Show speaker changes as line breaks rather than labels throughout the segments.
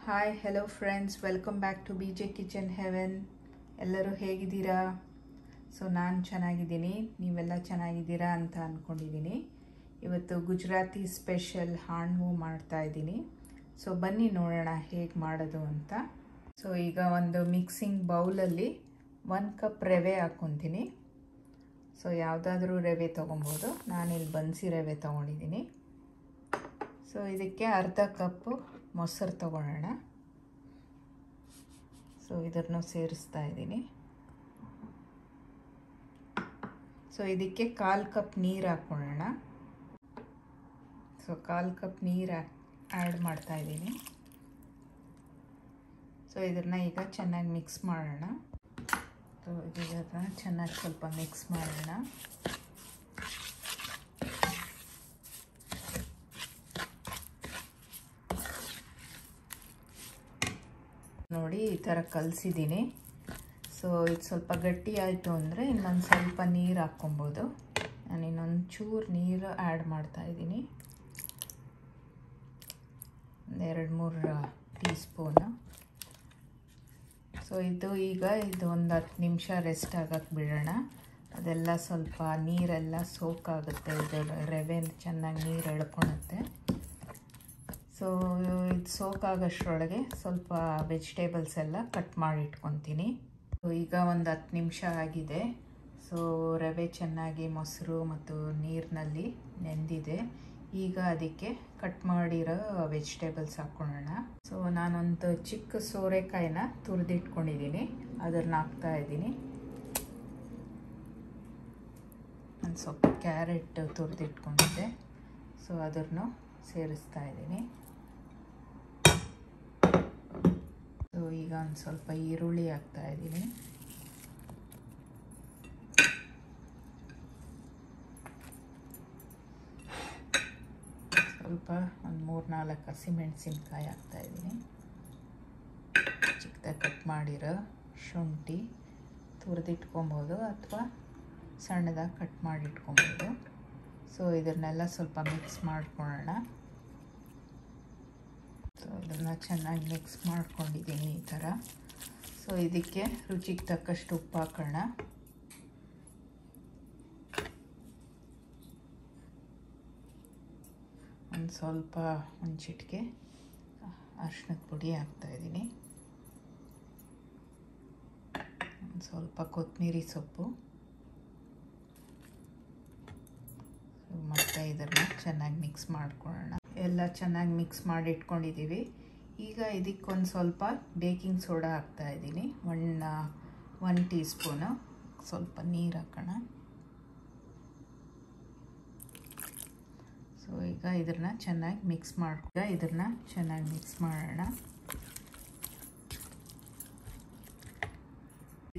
Hi hello friends, welcome back to B J kitchen heaven. ಎಲ್ಲರೂ ಹೇಗಿದ್ದೀರಾ? So ನಾನು ಚೆನ್ನಾಗಿದ್ದೀನಿ, ನೀವೆಲ್ಲ ಚೆನ್ನಾಗಿದ್ದೀರಾ ಅಂತ ಅಂದ್ಕೊಂಡಿದ್ದೀನಿ. ಇವತ್ತು ಗುಜರಾತಿ ಸ್ಪೆಷಲ್ ಹಾಣ್ವು ಮಾಡ್ತಾಯಿದ್ದೀನಿ. ಸೊ ಬನ್ನಿ ನೋಡೋಣ ಹೇಗೆ ಮಾಡೋದು ಅಂತ. ಸೊ ಈಗ ಒಂದು ಮಿಕ್ಸಿಂಗ್ ಬೌಲಲ್ಲಿ 1 ಕಪ್ ರವೆ ಹಾಕ್ಕೊತೀನಿ. ಸೊ ಯಾವುದಾದ್ರೂ ರವೆ ತೊಗೊಬೋದು, ನಾನಿಲ್ಲಿ ಬನ್ಸಿ ರವೆ ತೊಗೊಂಡಿದ್ದೀನಿ. ಸೊ ಇದಕ್ಕೆ ಅರ್ಧ ಕಪ್ಪು ಮೊಸರು ತೊಗೊಳ್ಳೋಣ. ಸೊ ಇದನ್ನು ಸೇರಿಸ್ತಾ ಇದ್ದೀನಿ. ಸೊ ಇದಕ್ಕೆ 1/4 ಕಪ್ ನೀರು ಹಾಕ್ಕೊಳ್ಳೋಣ. ಸೊ 1/4 ಕಪ್ ನೀರು ಆ್ಯಡ್ ಮಾಡ್ತಾ ಇದ್ದೀನಿ. ಸೊ ಇದನ್ನು ಈಗ ಚೆನ್ನಾಗಿ ಮಿಕ್ಸ್ ಮಾಡೋಣ. ಸೊ ಇದನ್ನು ಚೆನ್ನಾಗಿ ಸ್ವಲ್ಪ ಮಿಕ್ಸ್ ಮಾಡೋಣ. ನೋಡಿ ಈ ಥರ ಕಲಸಿದ್ದೀನಿ. ಸೊ ಇದು ಸ್ವಲ್ಪ ಗಟ್ಟಿ ಆಯಿತು ಅಂದರೆ ಇನ್ನೊಂದು ಸ್ವಲ್ಪ ನೀರು ಹಾಕ್ಕೊಬೋದು. ನಾನು ಇನ್ನೊಂದು ಚೂರು ನೀರು ಆ್ಯಡ್ ಮಾಡ್ತಾಯಿದ್ದೀನಿ, 2-3 ಟೀ ಸ್ಪೂನು. ಸೊ ಇದು ಒಂದು 10 ನಿಮಿಷ ರೆಸ್ಟ್ ಆಗಕ್ಕೆ ಬಿಡೋಣ. ಅದೆಲ್ಲ ಸ್ವಲ್ಪ ನೀರೆಲ್ಲ ಸೋಕಾಗುತ್ತೆ, ಇದು ರವೆ ಚೆನ್ನಾಗಿ ನೀರು ಎಳ್ಕೊಳುತ್ತೆ. ಸೊ ಇದು ಸೋಕಾಗೋಷ್ಟರೊಳಗೆ ಸ್ವಲ್ಪ ವೆಜಿಟೇಬಲ್ಸ್ ಎಲ್ಲ ಕಟ್ ಮಾಡಿ ಇಟ್ಕೊತೀನಿ. ಸೊ ಈಗ ಒಂದು 10 ನಿಮಿಷ ಆಗಿದೆ. ಸೊ ರವೆ ಚೆನ್ನಾಗಿ ಮೊಸರು ಮತ್ತು ನೀರಿನಲ್ಲಿ ನೆಂದಿದೆ. ಈಗ ಅದಕ್ಕೆ ಕಟ್ ಮಾಡಿರೋ ವೆಜಿಟೇಬಲ್ಸ್ ಹಾಕ್ಕೊಳ್ಳೋಣ. ಸೊ ನಾನೊಂದು ಚಿಕ್ಕ ಸೋರೆಕಾಯಿನ ತುರಿದಿಟ್ಕೊಂಡಿದ್ದೀನಿ, ಅದನ್ನು ಹಾಕ್ತಾಯಿದ್ದೀನಿ. ಒಂದು ಸ್ವಲ್ಪ ಕ್ಯಾರೆಟ್ ತುರಿದಿಟ್ಕೊಂಡಿದ್ದೆ, ಸೊ ಅದನ್ನು ಸೇರಿಸ್ತಾ ಇದ್ದೀನಿ. ಸೊ ಈಗ ಒಂದು ಸ್ವಲ್ಪ ಈರುಳ್ಳಿ ಹಾಕ್ತಾ ಇದ್ದೀನಿ. ಸ್ವಲ್ಪ ಒಂದು 3-4 ಹಸಿಮೆಣಸಿನ್ಕಾಯಿ ಹಾಕ್ತಾ ಇದ್ದೀನಿ. ಚಿಕ್ಕದಾಗಿ ಕಟ್ ಮಾಡಿರೋ ಶುಂಠಿ ತುರಿದಿಟ್ಕೊಬೋದು ಅಥವಾ ಸಣ್ಣದಾಗಿ ಕಟ್ ಮಾಡಿ ಇಟ್ಕೊಬೋದು. ಸೊ ಇದನ್ನೆಲ್ಲ ಸ್ವಲ್ಪ ಮಿಕ್ಸ್ ಮಾಡ್ಕೊಳ್ಳೋಣ. ಸೊ ಇದನ್ನು ಚೆನ್ನಾಗಿ ಮಿಕ್ಸ್ ಮಾಡ್ಕೊಂಡಿದ್ದೀನಿ ಈ ಥರ. ಸೊ ಇದಕ್ಕೆ ರುಚಿಗೆ ತಕ್ಕಷ್ಟು ಉಪ್ಪು ಹಾಕೋಣ. ಒಂದು ಚಿಟಿಕೆ ಅರಿಶಿಣದ ಪುಡಿ ಹಾಕ್ತಾಯಿದ್ದೀನಿ. ಒಂದು ಸ್ವಲ್ಪ ಕೊತ್ತಂಬರಿ ಸೊಪ್ಪು. ಮತ್ತು ಇದನ್ನು ಚೆನ್ನಾಗಿ ಮಿಕ್ಸ್ ಮಾಡ್ಕೊಳ್ಳೋಣ. ಎಲ್ಲ ಚೆನ್ನಾಗಿ ಮಿಕ್ಸ್ ಮಾಡಿ ಇಟ್ಕೊಂಡಿದ್ದೀವಿ. ಈಗ ಇದಕ್ಕೊಂದು ಸ್ವಲ್ಪ ಬೇಕಿಂಗ್ ಸೋಡಾ ಹಾಕ್ತಾಯಿದ್ದೀನಿ, 1 ಟೀ ಸ್ಪೂನು. ಸ್ವಲ್ಪ ನೀರು ಹಾಕೋಣ. ಸೊ ಈಗ ಇದನ್ನು ಚೆನ್ನಾಗಿ ಮಿಕ್ಸ್ ಮಾಡೋಣ.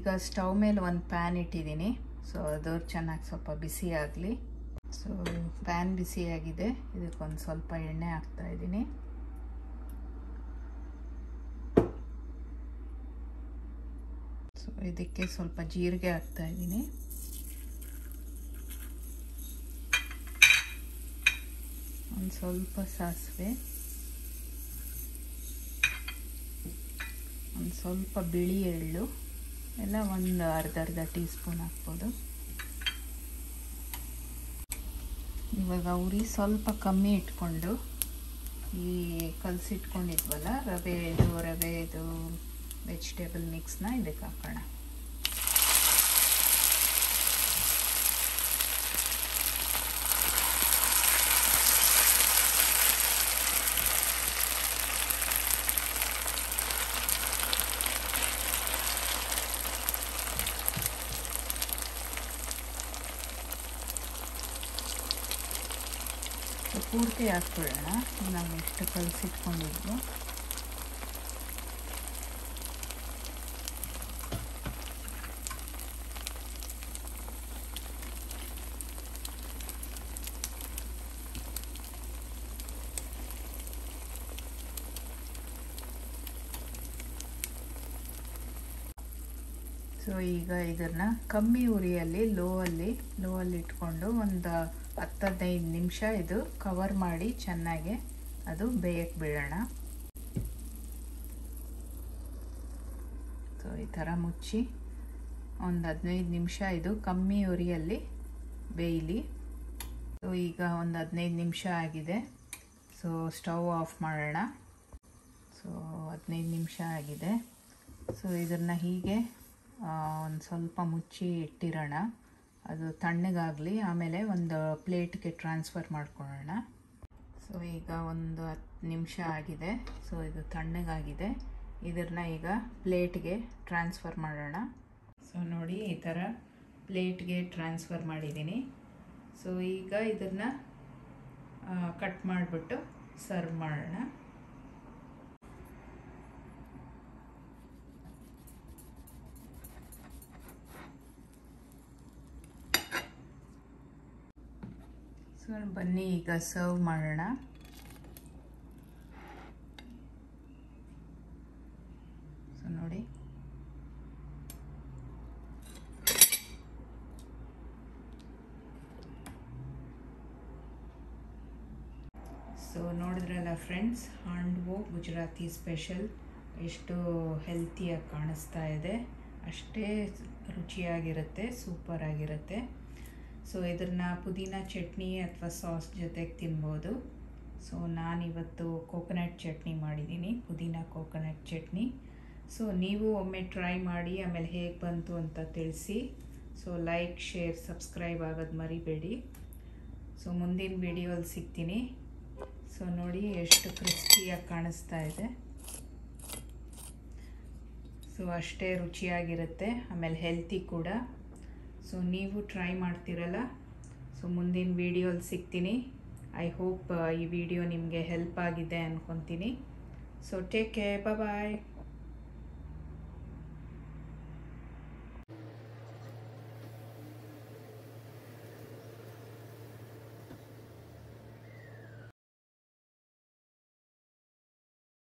ಈಗ ಸ್ಟವ್ ಮೇಲೆ ಒಂದು ಪ್ಯಾನ್ ಇಟ್ಟಿದ್ದೀನಿ. ಸೊ ಅದು ಚೆನ್ನಾಗಿ ಸ್ವಲ್ಪ ಬಿಸಿ ಆಗಲಿ. ಸೊ ಪ್ಯಾನ್ ಬಿಸಿಯಾಗಿದೆ, ಇದಕ್ಕೊಂದು ಸ್ವಲ್ಪ ಎಣ್ಣೆ ಹಾಕ್ತಾಯಿದ್ದೀನಿ. ಸೊ ಇದಕ್ಕೆ ಸ್ವಲ್ಪ ಜೀರಿಗೆ ಹಾಕ್ತಾಯಿದ್ದೀನಿ. ಒಂದು ಸ್ವಲ್ಪ ಸಾಸಿವೆ, ಒಂದು ಸ್ವಲ್ಪ ಬಿಳಿ ಎಳ್ಳು, ಎಲ್ಲ ಒಂದು ಅರ್ಧ ಟೀ ಸ್ಪೂನ್ ಹಾಕ್ಬೋದು. ಇವಾಗ ಉರಿ ಸ್ವಲ್ಪ ಕಮ್ಮಿ ಇಟ್ಕೊಂಡು ಈ ಕಲಸಿಟ್ಕೊಂಡಿದ್ವಲ್ಲ ರವೆದು ವೆಜಿಟೇಬಲ್ ಮಿಕ್ಸ್ನ ಇದಕ್ಕೆ ಹಾಕೋಣ. ಪೂರ್ತಿ ಹಾಕ್ಕೊಳ್ಳೋಣ, ನಾವು ಎಷ್ಟು ಕಲಸಿಟ್ಕೊಂಡಿದ್ವು. ಸೊ ಈಗ ಇದನ್ನು ಕಮ್ಮಿ ಉರಿಯಲ್ಲಿ ಲೋ ಅಲ್ಲಿ ಇಟ್ಕೊಂಡು ಒಂದು 10-15 ನಿಮಿಷ ಇದು ಕವರ್ ಮಾಡಿ ಚೆನ್ನಾಗಿ ಅದು ಬೇಯಕ್ಕೆ ಬಿಡೋಣ. ಸೊ ಈ ಥರ ಮುಚ್ಚಿ ಒಂದು 15 ನಿಮಿಷ ಇದು ಕಮ್ಮಿ ಉರಿಯಲ್ಲಿ ಬೇಯಲಿ. ಸೊ ಈಗ ಒಂದು 15 ನಿಮಿಷ ಆಗಿದೆ. ಸೊ ಸ್ಟವ್ ಆಫ್ ಮಾಡೋಣ. ಸೊ 15 ನಿಮಿಷ ಆಗಿದೆ. ಸೊ ಇದನ್ನು ಹೀಗೆ ಒಂದು ಸ್ವಲ್ಪ ಮುಚ್ಚಿ ಇಟ್ಟಿರೋಣ, ಅದು ತಣ್ಣಗಾಗಲಿ. ಆಮೇಲೆ ಒಂದು ಪ್ಲೇಟ್ಗೆ ಟ್ರಾನ್ಸ್ಫರ್ ಮಾಡ್ಕೊಳ್ಳೋಣ. ಸೊ ಈಗ ಒಂದು 10 ನಿಮಿಷ ಆಗಿದೆ. ಸೊ ಇದು ತಣ್ಣಗಾಗಿದೆ. ಇದನ್ನು ಈಗ ಪ್ಲೇಟ್ಗೆ ಟ್ರಾನ್ಸ್ಫರ್ ಮಾಡೋಣ. ಸೊ ನೋಡಿ, ಈ ಥರ ಪ್ಲೇಟ್ಗೆ ಟ್ರಾನ್ಸ್ಫರ್ ಮಾಡಿದ್ದೀನಿ. ಸೊ ಈಗ ಇದನ್ನು ಕಟ್ ಮಾಡಿಬಿಟ್ಟು ಸರ್ವ್ ಮಾಡೋಣ. ಸೊ ಬನ್ನಿ ಈಗ ಸರ್ವ್ ಮಾಡೋಣ. ಸೊ ನೋಡಿ, ಸೊ ನೋಡಿದ್ರಲ್ಲ ಫ್ರೆಂಡ್ಸ್, ಹಾಂಡ್ವೋ ಗುಜರಾತಿ ಸ್ಪೆಷಲ್ ಎಷ್ಟು ಹೆಲ್ತಿಯಾಗಿ ಕಾಣಿಸ್ತಾ ಇದೆ, ಅಷ್ಟೇ ರುಚಿಯಾಗಿರುತ್ತೆ, ಸೂಪರ್ ಆಗಿರುತ್ತೆ. ಸೊ ಇದನ್ನು ಪುದೀನ ಚಟ್ನಿ ಅಥವಾ ಸಾಸ್ ಜೊತೆಗೆ ತಿನ್ಬೋದು. ಸೊ ನಾನಿವತ್ತು ಕೋಕೋನಟ್ ಚಟ್ನಿ ಮಾಡಿದ್ದೀನಿ, ಪುದೀನ ಕೋಕೋನಟ್ ಚಟ್ನಿ. ಸೊ ನೀವು ಒಮ್ಮೆ ಟ್ರೈ ಮಾಡಿ, ಆಮೇಲೆ ಹೇಗೆ ಬಂತು ಅಂತ ತಿಳಿಸಿ. ಸೊ ಲೈಕ್, ಶೇರ್, ಸಬ್ಸ್ಕ್ರೈಬ್ ಆಗೋದು ಮರಿಬೇಡಿ. ಸೊ ಮುಂದಿನ ವಿಡಿಯೋಲ್ಲಿ ಸಿಗ್ತೀನಿ. ಸೊ ನೋಡಿ ಎಷ್ಟು ಕ್ರಿಸ್ಪಿಯಾಗಿ ಕಾಣಿಸ್ತಾ ಇದೆ. ಸೊ ಅಷ್ಟೇ ರುಚಿಯಾಗಿರುತ್ತೆ, ಆಮೇಲೆ ಹೆಲ್ತಿ ಕೂಡ. ಸೊ ನೀವು ಟ್ರೈ ಮಾಡ್ತೀರಲ್ಲ. ಸೊ ಮುಂದಿನ ವಿಡಿಯೋಲ್ಲಿ ಸಿಗ್ತೀನಿ. ಐ ಹೋಪ್ ಈ ವಿಡಿಯೋ ನಿಮಗೆ ಹೆಲ್ಪ್ ಆಗಿದೆ ಅಂದ್ಕೊತೀನಿ. ಸೊ ಟೇಕ್ ಕೇರ್, ಬಾಯ್.